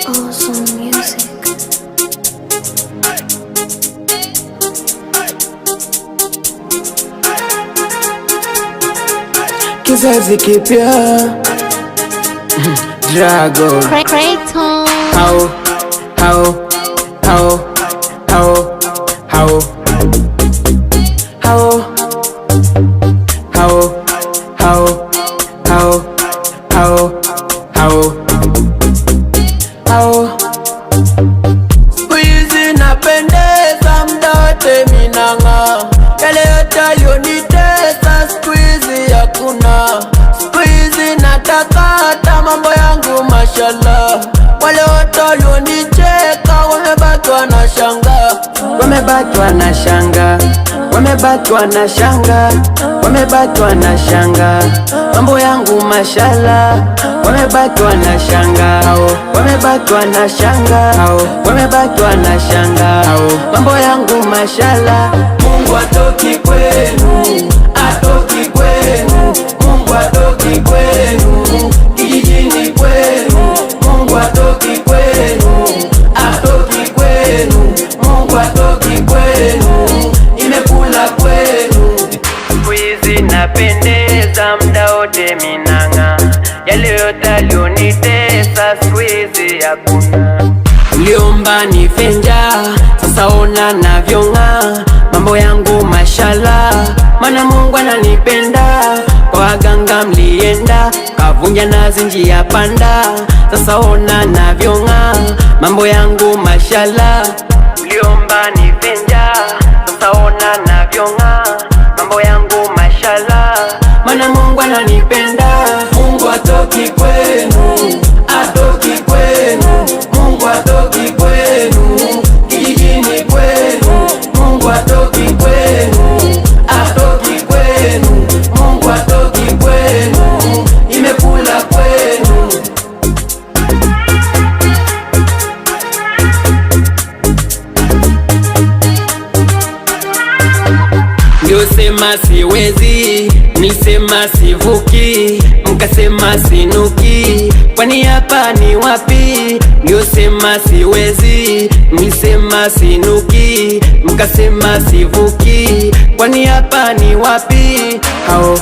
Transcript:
Awesome music. Kizazi kipya Dragon Creighton. How Squeezy napendeza mdote minanga yale yote yonitesa squeezy hakuna squeezy natakata mambo yangu mashallah wale wote yonicheka wamebatwa na shanga wamebatwa na shanga wamebatwa na shanga wamebatwa na shanga mambo yangu mashallah wamebatwa na shanga wamebatwa na shanga wamebatwa na shanga mambo yangu mashallah. Mungu atoki kwenu atoki kwenu Mungu atoki kwenu kijijini kwenu Mungu atoki kwenu atoki kwenu Mungu atoki kwenu imekula kwenu. Squeezy napendeza mda wote minanga yale yote alionitesa squeezy hakuna. Uliomba nifenja sasa ona navyong'aa mambo yangu mashallah mana Mungu ananipenda kwa waganga mlienda kavunja nazi njia panda sasa ona navyong'aa mambo yangu mashallah. Uliomba nifenja sasa ona navyong'aa mambo yangu mashallah mana Mungu ananipenda. Mungu atoki kwenu atoki kwenu Mungu atoki kwenu kijijini kwenu Mungu atoki kwenu atoki kwenu Mungu atoki kwenu imekula kwenu. Ndio sema siwezi nisema sivuki mkasema sinuki kwani hapa ni wapi? Ndio sema siwezi nisema sinuki mkasema sivuki kwani hapa ni wapi? How